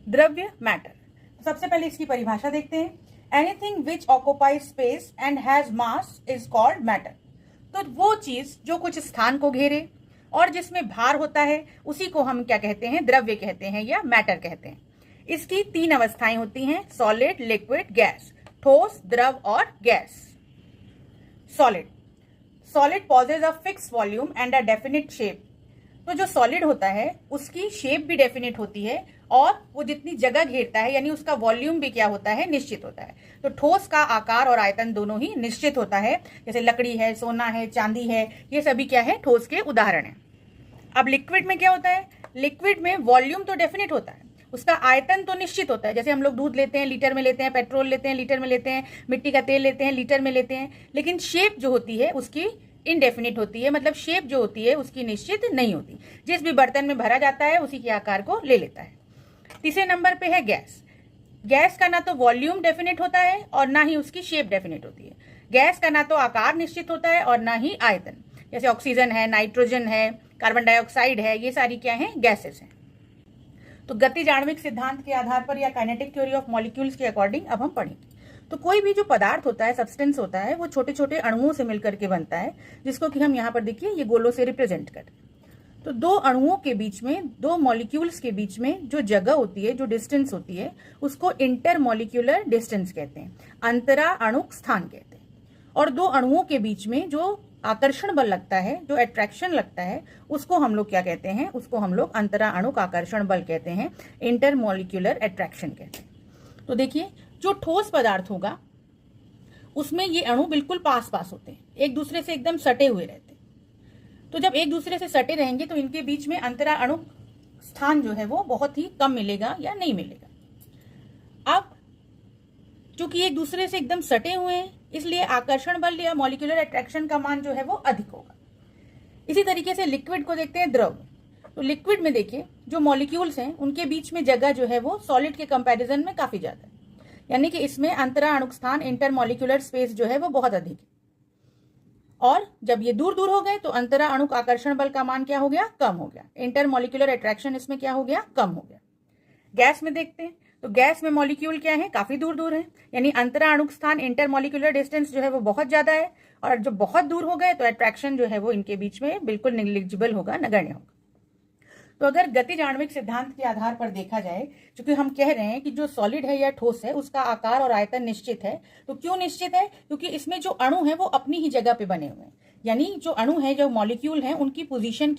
द्रव्य मैटर। सबसे पहले इसकी परिभाषा देखते हैं। Anything which occupies space and has mass is called matter. तो वो चीज जो कुछ स्थान को घेरे और जिसमें भार होता है उसी को हम क्या कहते हैं, द्रव्य कहते हैं या मैटर कहते हैं। इसकी 3 अवस्थाएं होती हैं, सॉलिड, लिक्विड, गैस। ठोस, द्रव और gas. Solid possesses a fixed volume and a definite shape. तो जो सॉलिड होता है उसकी शेप भी डेफिनिट होती है और वो जितनी जगह घेरता है यानी उसका वॉल्यूम भी क्या होता है, निश्चित होता है। तो ठोस का आकार और आयतन दोनों ही निश्चित होता है, जैसे लकड़ी है, सोना है, चांदी है, ये सभी क्या है, ठोस के उदाहरण है। अब लिक्विड में क्या होता है, लिक्विड में वॉल्यूम तो डेफिनिट होता है, उसका आयतन तो निश्चित होता है। जैसे हम लोग दूध लेते हैं लीटर में लेते हैं, पेट्रोल लेते हैं लीटर में लेते हैं, मिट्टी का तेल लेते हैं लीटर में लेते हैं, लेकिन शेप जो होती है उसकी इनडेफिनिट होती है, मतलब शेप जो होती है उसकी निश्चित नहीं होती। जिस भी बर्तन में भरा जाता है उसी के आकार को ले लेता है। तीसरे नंबर पे है गैस। गैस का ना तो वॉल्यूम डेफिनेट होता है और ना ही उसकी शेप डेफिनेट होती है। गैस का ना तो आकार निश्चित होता है और ना ही आयतन। जैसे ऑक्सीजन है, नाइट्रोजन है, कार्बन डाइऑक्साइड है, ये सारी क्या है, गैसेस हैं। तो गतिज आणविक सिद्धांत के आधार पर या काइनेटिक थ्योरी ऑफ मॉलिक्यूल्स के अकॉर्डिंग अब हम पढ़ेंगे। तो कोई भी जो पदार्थ होता है, सब्सटेंस होता है, वो छोटे छोटे अणुओं से मिलकर के बनता है, जिसको कि हम यहाँ पर देखिए ये गोलों से रिप्रेजेंट करें। तो 2 अणुओं के बीच में, 2 मॉलिक्यूल्स के बीच में जो जगह होती है, जो डिस्टेंस होती है, उसको इंटरमॉलिक्यूलर डिस्टेंस कहते हैं, अंतरा अणुक स्थान कहते हैं। और 2 अणुओं के बीच में जो आकर्षण बल लगता है, जो अट्रैक्शन लगता है, उसको हम लोग क्या कहते हैं, उसको हम लोग अंतरा अणुक आकर्षण बल कहते हैं, इंटरमॉलिक्यूलर अट्रैक्शन कहते हैं। तो देखिए जो ठोस पदार्थ होगा उसमें ये अणु बिल्कुल पास पास होते हैं, एक दूसरे से एकदम सटे हुए रहते हैं। तो जब एक दूसरे से सटे रहेंगे तो इनके बीच में अंतरा अणुक स्थान जो है वो बहुत ही कम मिलेगा या नहीं मिलेगा। अब चूंकि एक दूसरे से एकदम सटे हुए हैं इसलिए आकर्षण बल या मॉलिक्यूलर अट्रैक्शन का मान जो है वो अधिक होगा। इसी तरीके से लिक्विड को देखते हैं, द्रव। तो लिक्विड में देखिए जो मॉलिक्यूल्स हैं उनके बीच में जगह जो है वो सॉलिड के कंपैरिजन में काफी ज्यादा है, यानी कि इसमें अंतरा अणुक स्थान, इंटरमॉलिक्यूलर स्पेस जो है वो बहुत अधिक है। और जब ये दूर दूर हो गए तो अंतरा अणुक आकर्षण बल का मान क्या हो गया, कम हो गया। इंटरमॉलिक्यूलर अट्रैक्शन इसमें क्या हो गया, कम हो गया। गैस में देखते हैं तो गैस में मॉलिक्यूल क्या है, काफी दूर दूर है, यानी अंतरा अणुक स्थान, इंटरमॉलिक्यूलर डिस्टेंस जो है वो बहुत ज्यादा है। और जब बहुत दूर हो गए तो अट्रैक्शन जो है वो इनके बीच में बिल्कुल निग्लिजिबल होगा, नगण्य होगा। तो अगर गतिज आणविक सिद्धांत के आधार पर देखा जाए, क्योंकि हम कह रहे हैं कि जो सॉलिड है या ठोस है उसका आकार और आयतन निश्चित है, तो क्यों निश्चित है, क्योंकि इसमें जो अणु है वो अपनी ही जगह पे बने हुए हैं, यानी जो अणु है, जो मॉलिक्यूल है, उनकी पोजीशन क्या